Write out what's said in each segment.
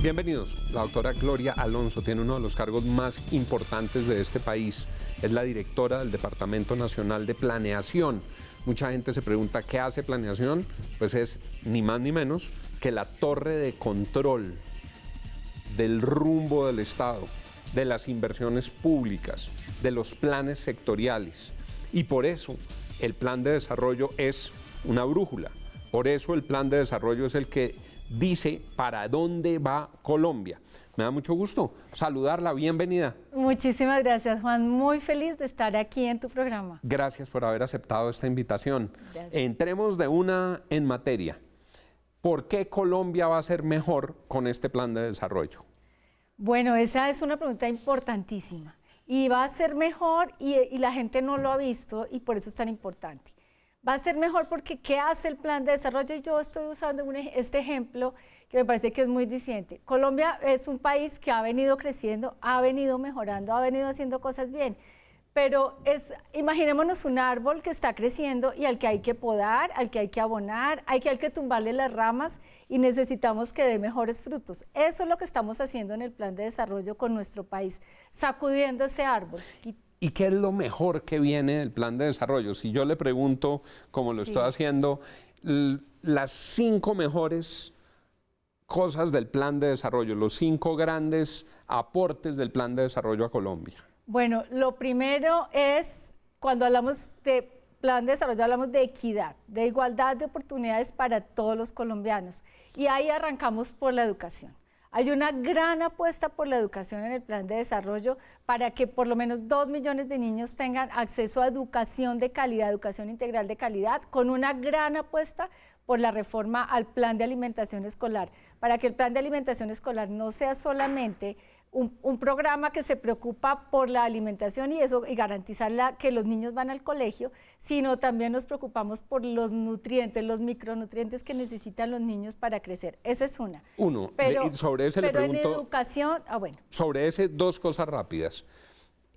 Bienvenidos. La doctora Gloria Alonso tiene uno de los cargos más importantes de este país. Es la directora del Departamento Nacional de Planeación. Mucha gente se pregunta, ¿qué hace planeación? Pues es ni más ni menos que la torre de control del rumbo del Estado, de las inversiones públicas, de los planes sectoriales. Y por eso el plan de desarrollo es una brújula. Por eso el plan de desarrollo es el que dice para dónde va Colombia. Me da mucho gusto saludarla, bienvenida. Muchísimas gracias, Juan. Muy feliz de estar aquí en tu programa. Gracias por haber aceptado esta invitación. Gracias. Entremos de una en materia. ¿Por qué Colombia va a ser mejor con este plan de desarrollo? Bueno, esa es una pregunta importantísima. Y va a ser mejor y la gente no lo ha visto y por eso es tan importante. Va a ser mejor porque ¿qué hace el plan de desarrollo? Yo estoy usando este ejemplo que me parece que es muy diciente. Colombia es un país que ha venido creciendo, ha venido mejorando, ha venido haciendo cosas bien, pero imaginémonos un árbol que está creciendo y al que hay que podar, al que hay que abonar, hay que tumbarle las ramas y necesitamos que dé mejores frutos. Eso es lo que estamos haciendo en el plan de desarrollo con nuestro país, sacudiendo ese árbol. ¿Y qué es lo mejor que viene del plan de desarrollo? Si yo le pregunto, como lo estoy haciendo, las 5 mejores cosas del plan de desarrollo, los 5 grandes aportes del plan de desarrollo a Colombia. Bueno, lo primero es, cuando hablamos de plan de desarrollo, hablamos de equidad, de igualdad de oportunidades para todos los colombianos. Y ahí arrancamos por la educación. Hay una gran apuesta por la educación en el plan de desarrollo para que por lo menos 2 millones de niños tengan acceso a educación de calidad, educación integral de calidad, con una gran apuesta por la reforma al plan de alimentación escolar, para que el plan de alimentación escolar no sea solamente un programa que se preocupa por la alimentación y garantizar que los niños van al colegio, sino también nos preocupamos por los nutrientes, los micronutrientes que necesitan los niños para crecer. Esa es una. Sobre ese le pregunto. En educación, bueno. Sobre ese, 2 cosas rápidas.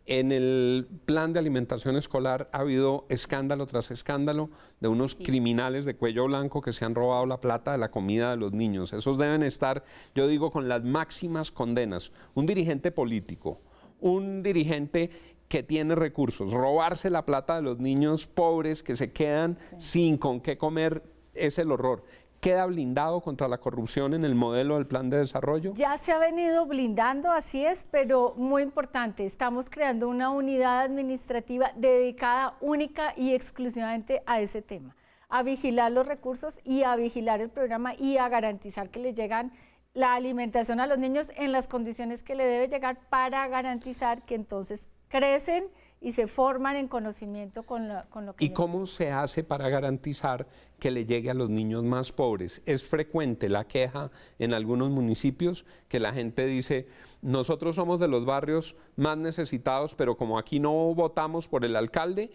En el plan de alimentación escolar ha habido escándalo tras escándalo de unos criminales de cuello blanco que se han robado la plata de la comida de los niños. Esos deben estar, yo digo, con las máximas condenas. Un dirigente político, un dirigente que tiene recursos, robarse la plata de los niños pobres que se quedan sin con qué comer, es el horror. ¿Queda blindado contra la corrupción en el modelo del plan de desarrollo? Ya se ha venido blindando, así es, pero muy importante, estamos creando una unidad administrativa dedicada única y exclusivamente a ese tema, a vigilar los recursos y a vigilar el programa y a garantizar que le llegan la alimentación a los niños en las condiciones que le debe llegar para garantizar que entonces crecen y se forman en conocimiento con lo que... ¿Y cómo se hace para garantizar que le llegue a los niños más pobres? Es frecuente la queja en algunos municipios que la gente dice, nosotros somos de los barrios más necesitados, pero como aquí no votamos por el alcalde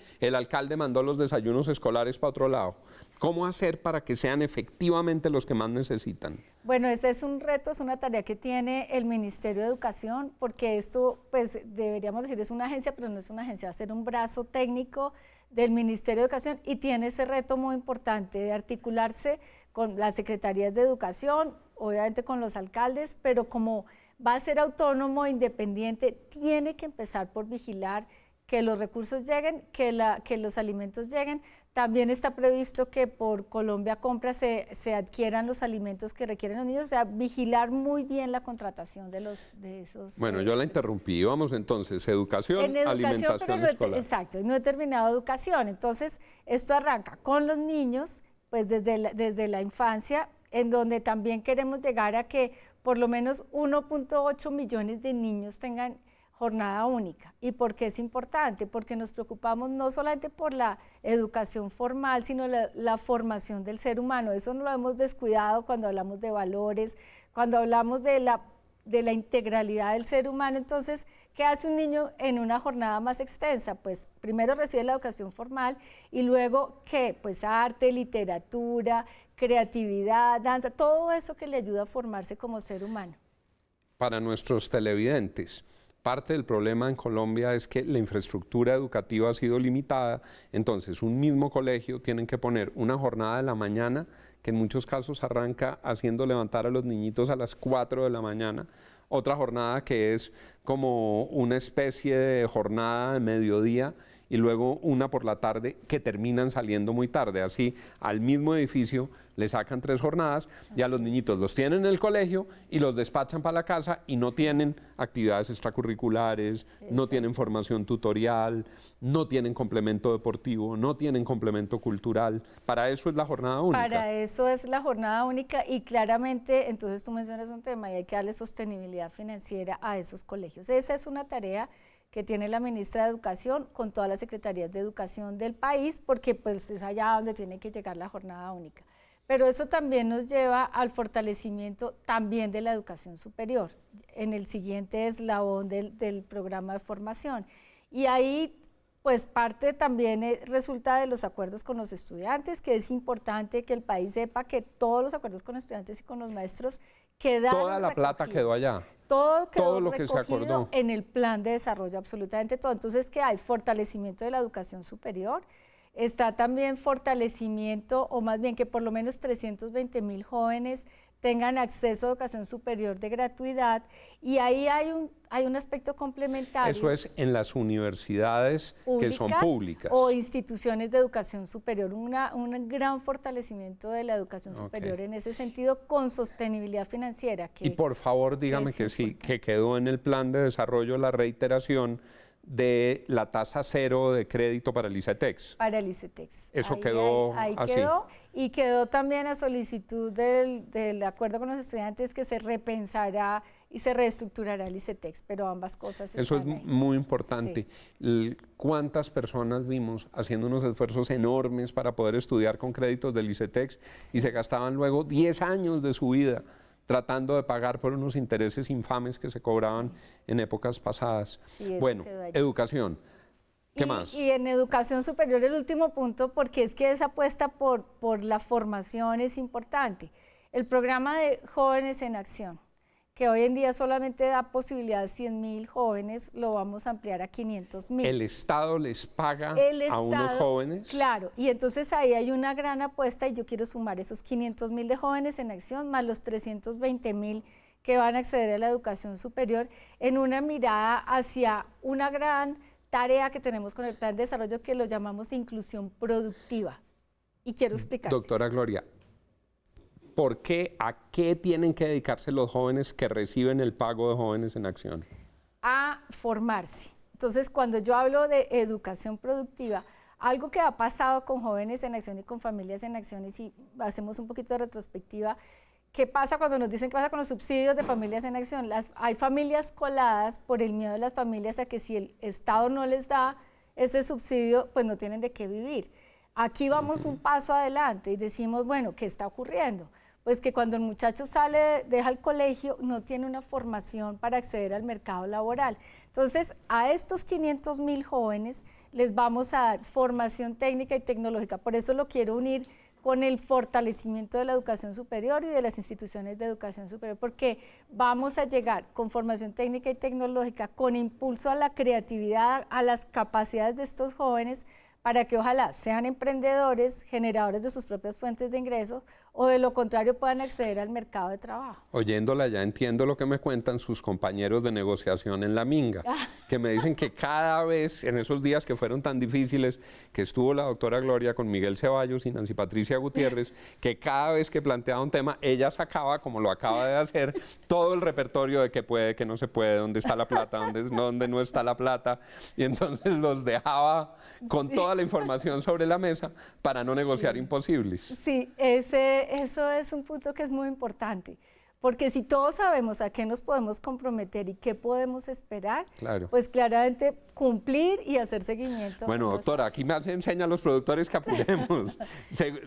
mandó los desayunos escolares para otro lado. ¿Cómo hacer para que sean efectivamente los que más necesitan? Bueno, ese es un reto, es una tarea que tiene el Ministerio de Educación, porque esto, pues deberíamos decir, es una agencia, pero no es una agencia, va a ser un brazo técnico del Ministerio de Educación y tiene ese reto muy importante de articularse con las secretarías de educación, obviamente con los alcaldes, pero como va a ser autónomo, independiente, tiene que empezar por vigilar que los recursos lleguen, que los alimentos lleguen. También está previsto que por Colombia Compra se adquieran los alimentos que requieren los niños, o sea, vigilar muy bien la contratación de esos... Bueno, yo la interrumpí, vamos entonces, educación, alimentación escolar. Exacto, no he terminado educación, entonces esto arranca con los niños, pues desde la infancia, en donde también queremos llegar a que por lo menos 1.8 millones de niños tengan jornada única. ¿Y por qué es importante? Porque nos preocupamos no solamente por la educación formal, sino la formación del ser humano. Eso no lo hemos descuidado cuando hablamos de valores, cuando hablamos de la integralidad del ser humano. Entonces, ¿qué hace un niño en una jornada más extensa? Pues primero recibe la educación formal y luego, ¿qué? Pues arte, literatura, creatividad, danza, todo eso que le ayuda a formarse como ser humano. Para nuestros televidentes, Parte del problema en Colombia es que la infraestructura educativa ha sido limitada, entonces un mismo colegio tienen que poner una jornada de la mañana, que en muchos casos arranca haciendo levantar a los niñitos a las 4 de la mañana, otra jornada que es como una especie de jornada de mediodía, y luego una por la tarde que terminan saliendo muy tarde. Así al mismo edificio le sacan 3 jornadas y a los niñitos los tienen en el colegio y los despachan para la casa y no tienen actividades extracurriculares, no tienen formación tutorial, no tienen complemento deportivo, no tienen complemento cultural. Para eso es la jornada única. Para eso es la jornada única y claramente, entonces tú mencionas un tema y hay que darle sostenibilidad financiera a esos colegios. Esa es una tarea que tiene la ministra de Educación con todas las secretarías de educación del país, porque pues es allá donde tiene que llegar la jornada única. Pero eso también nos lleva al fortalecimiento también de la educación superior, en el siguiente eslabón del programa de formación. Y ahí pues parte también resulta de los acuerdos con los estudiantes, que es importante que el país sepa que todos los acuerdos con estudiantes y con los maestros quedaron Toda la plata quedó allá. Todo quedó todo lo que se acordó en el plan de desarrollo, absolutamente todo. Entonces, ¿qué hay? Fortalecimiento de la educación superior, está también fortalecimiento, o más bien que por lo menos 320.000 jóvenes tengan acceso a educación superior de gratuidad, y ahí hay un aspecto complementario. Eso es en las universidades que son públicas. O instituciones de educación superior, un gran fortalecimiento de la educación superior en ese sentido, con sostenibilidad financiera. Y por favor, dígame que sí, que quedó en el plan de desarrollo la reiteración de la tasa cero de crédito para el ICETEX. Para el ICETEX. Eso quedó ahí así. Quedó, y quedó también a solicitud del acuerdo con los estudiantes que se repensará y se reestructurará el ICETEX, pero ambas cosas eso están es ahí. muy importante. Sí. ¿Cuántas personas vimos haciendo unos esfuerzos enormes para poder estudiar con créditos del ICETEX y se gastaban luego 10 años de su vida tratando de pagar por unos intereses infames que se cobraban en épocas pasadas? Sí, bueno, educación. ¿Qué más? Y en educación superior el último punto, porque es que esa apuesta por la formación es importante. El programa de Jóvenes en Acción, que hoy en día solamente da posibilidad a 100.000 jóvenes, lo vamos a ampliar a 500.000. ¿El Estado les paga a unos jóvenes? Claro, y entonces ahí hay una gran apuesta y yo quiero sumar esos 500.000 de Jóvenes en Acción más los 320.000 que van a acceder a la educación superior, en una mirada hacia una gran tarea que tenemos con el plan de desarrollo que lo llamamos inclusión productiva. Y quiero explicar. Doctora Gloria, ¿por qué, a qué tienen que dedicarse los jóvenes que reciben el pago de Jóvenes en Acción? A formarse. Entonces, cuando yo hablo de educación productiva, algo que ha pasado con Jóvenes en Acción y con Familias en Acción, y si hacemos un poquito de retrospectiva, ¿qué pasa cuando nos dicen qué pasa con los subsidios de Familias en Acción? Hay familias coladas por el miedo de las familias a que si el Estado no les da ese subsidio, pues no tienen de qué vivir. Aquí vamos un paso adelante y decimos, bueno, ¿qué está ocurriendo? Pues que cuando el muchacho deja el colegio, no tiene una formación para acceder al mercado laboral. Entonces, a estos 500.000 jóvenes les vamos a dar formación técnica y tecnológica. Por eso lo quiero unir con el fortalecimiento de la educación superior y de las instituciones de educación superior, porque vamos a llegar con formación técnica y tecnológica, con impulso a la creatividad, a las capacidades de estos jóvenes, para que ojalá sean emprendedores, generadores de sus propias fuentes de ingresos, o de lo contrario puedan acceder al mercado de trabajo. Oyéndola ya entiendo lo que me cuentan sus compañeros de negociación en la Minga, que me dicen que cada vez, en esos días que fueron tan difíciles, que estuvo la doctora Gloria con Miguel Ceballos y Nancy Patricia Gutiérrez, que cada vez que planteaba un tema, ella sacaba, como lo acaba de hacer, todo el repertorio de qué puede, qué no se puede, dónde está la plata, dónde no está la plata, y entonces los dejaba con toda la información sobre la mesa para no negociar imposibles. Sí, eso es un punto que es muy importante, porque si todos sabemos a qué nos podemos comprometer y qué podemos esperar, claro, pues claramente cumplir y hacer seguimiento. Bueno, doctora, aquí me enseñan los productores que apuremos.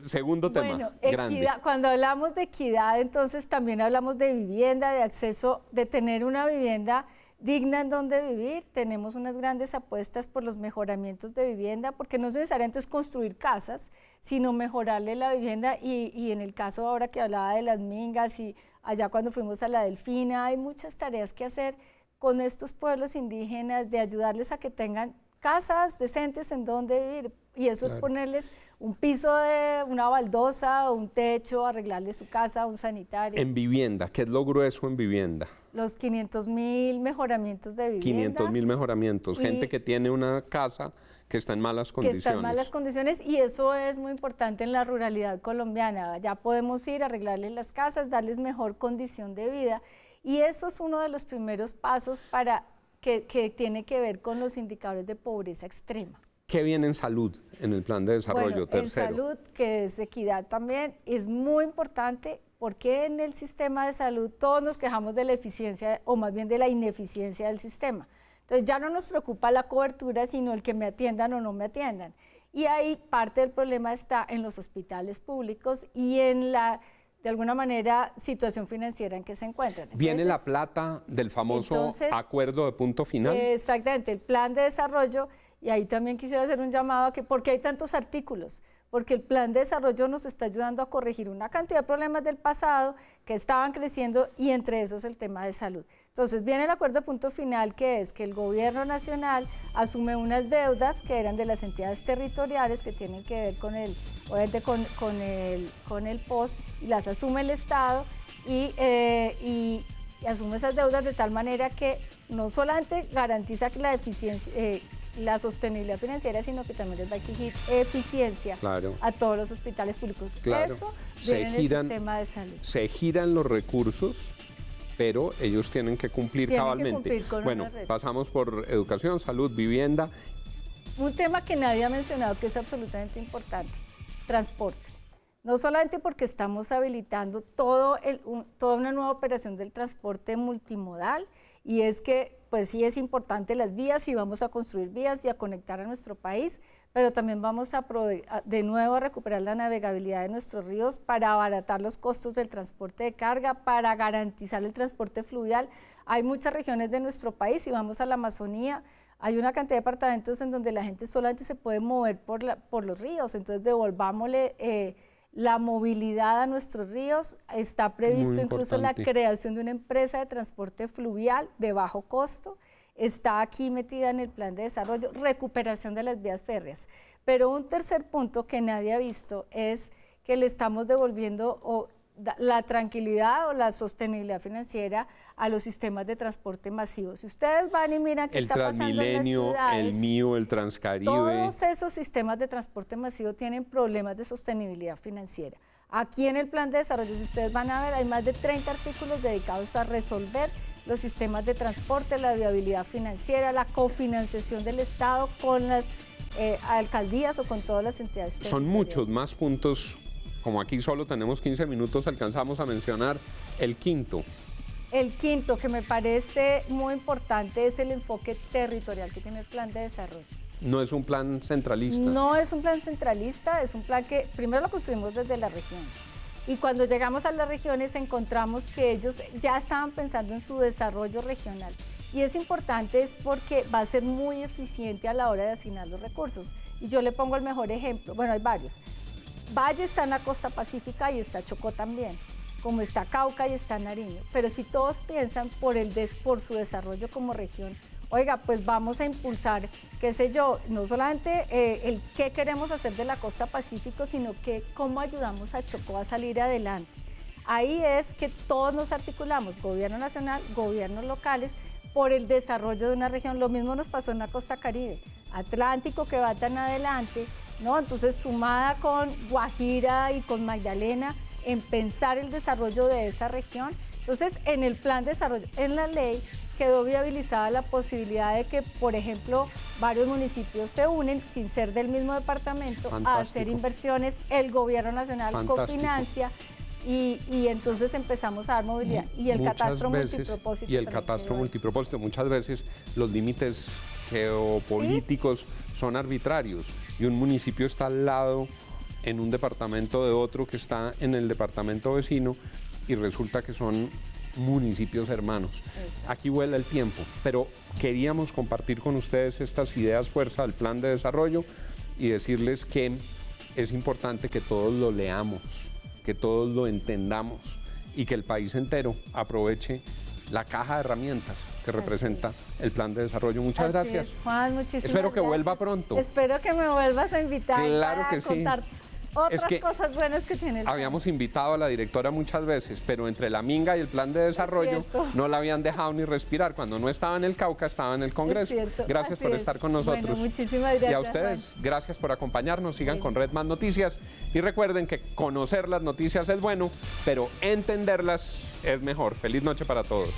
Segundo tema, bueno, grande. Equidad, cuando hablamos de equidad, entonces también hablamos de vivienda, de acceso, de tener una vivienda digna en donde vivir. Tenemos unas grandes apuestas por los mejoramientos de vivienda, porque no es necesariamente es construir casas, sino mejorarle la vivienda, y en el caso ahora que hablaba de las mingas y allá cuando fuimos a la Delfina, hay muchas tareas que hacer con estos pueblos indígenas, de ayudarles a que tengan casas decentes en donde vivir, y eso es ponerles un piso de una baldosa, un techo, arreglarles su casa, un sanitario. En vivienda, ¿qué es lo grueso en vivienda? Los 500.000 mejoramientos de vivienda. 500.000 mejoramientos, gente que tiene una casa que está en malas condiciones. Que está en malas condiciones, y eso es muy importante en la ruralidad colombiana. Ya podemos ir a arreglarles las casas, darles mejor condición de vida, y eso es uno de los primeros pasos para que tiene que ver con los indicadores de pobreza extrema. ¿Qué viene en salud en el plan de desarrollo? Bueno, en salud, que es equidad también, es muy importante, porque en el sistema de salud todos nos quejamos de la eficiencia, o más bien de la ineficiencia del sistema. Entonces ya no nos preocupa la cobertura, sino el que me atiendan o no me atiendan. Y ahí parte del problema está en los hospitales públicos y en la, de alguna manera, situación financiera en que se encuentran. Entonces, ¿viene la plata del famoso acuerdo de punto final? Exactamente, el plan de desarrollo, y ahí también quisiera hacer un llamado a que, ¿por qué hay tantos artículos? Porque el plan de desarrollo nos está ayudando a corregir una cantidad de problemas del pasado que estaban creciendo, y entre esos el tema de salud. Entonces viene el acuerdo de punto final, que es que el gobierno nacional asume unas deudas que eran de las entidades territoriales, que tienen que ver con el, obviamente con el POS, y las asume el Estado, y asume esas deudas de tal manera que no solamente garantiza que la eficiencia, la sostenibilidad financiera, sino que también les va a exigir eficiencia a todos los hospitales públicos. Eso viene en el sistema de salud. Se giran los recursos, pero ellos tienen que cumplir cabalmente. Bueno, pasamos por educación, salud, vivienda. Un tema que nadie ha mencionado, que es absolutamente importante: transporte. No solamente porque estamos habilitando toda una nueva operación del transporte multimodal, y es que pues sí es importante las vías, y vamos a construir vías y a conectar a nuestro país, pero también vamos a de nuevo a recuperar la navegabilidad de nuestros ríos para abaratar los costos del transporte de carga, para garantizar el transporte fluvial. Hay muchas regiones de nuestro país, si vamos a la Amazonía, hay una cantidad de departamentos en donde la gente solamente se puede mover por los ríos, entonces devolvámosle la movilidad a nuestros ríos. Está previsto incluso la creación de una empresa de transporte fluvial de bajo costo. Está aquí metida en el plan de desarrollo, recuperación de las vías férreas. Pero un tercer punto que nadie ha visto es que le estamos devolviendo la tranquilidad o la sostenibilidad financiera a los sistemas de transporte masivo. Si ustedes van y miran qué está pasando en las ciudades, el Transmilenio, el mío, el Transcaribe, todos esos sistemas de transporte masivo tienen problemas de sostenibilidad financiera. Aquí en el plan de desarrollo, si ustedes van a ver, hay más de 30 artículos dedicados a resolver los sistemas de transporte, la viabilidad financiera, la cofinanciación del Estado con las alcaldías o con todas las entidades territoriales. Son muchos más puntos. Como aquí solo tenemos 15 minutos, alcanzamos a mencionar el quinto. El quinto, que me parece muy importante, es el enfoque territorial que tiene el plan de desarrollo. No es un plan centralista. No es un plan centralista, es un plan que primero lo construimos desde las regiones. Y cuando llegamos a las regiones encontramos que ellos ya estaban pensando en su desarrollo regional. Y es importante, es porque va a ser muy eficiente a la hora de asignar los recursos. Y yo le pongo el mejor ejemplo, bueno, hay varios. Valle está en la costa pacífica y está Chocó también, como está Cauca y está Nariño. Pero si todos piensan por su desarrollo como región, oiga, pues vamos a impulsar, qué sé yo, no solamente el qué queremos hacer de la costa pacífico, sino que cómo ayudamos a Chocó a salir adelante. Ahí es que todos nos articulamos, gobierno nacional, gobiernos locales, por el desarrollo de una región. Lo mismo nos pasó en la costa Caribe, Atlántico, que va tan adelante, ¿no? Entonces, sumada con Guajira y con Magdalena, en pensar el desarrollo de esa región. Entonces, en el plan de desarrollo, en la ley, quedó viabilizada la posibilidad de que, por ejemplo, varios municipios se unen sin ser del mismo departamento a hacer inversiones, el gobierno nacional cofinancia, y entonces empezamos a dar movilidad. Y el catastro multipropósito. Y el catastro multipropósito, muchas veces los límites geopolíticos son arbitrarios, y un municipio está al lado en un departamento de otro que está en el departamento vecino, y resulta que son municipios hermanos. Exacto. Aquí vuela el tiempo, pero queríamos compartir con ustedes estas ideas fuerza del plan de desarrollo y decirles que es importante que todos lo leamos, que todos lo entendamos y que el país entero aproveche la caja de herramientas que representa es. el plan de desarrollo. Muchas Así gracias. es, Juan, muchísimas Espero que gracias. vuelva pronto. Espero que me vuelvas a invitar Claro para que sí. contar otras Es que cosas buenas que tiene el plan. Habíamos invitado a la directora muchas veces, pero entre la minga y el plan de desarrollo cierto. no la habían dejado ni respirar. Cuando no estaba en el Cauca, estaba en el Congreso. Es cierto, Gracias así por es. estar con nosotros. Bueno, muchísimas gracias, Y a ustedes, gracias por acompañarnos. Sigan con Red Más Noticias. Y recuerden que conocer las noticias es bueno, pero entenderlas es mejor. Feliz noche para todos.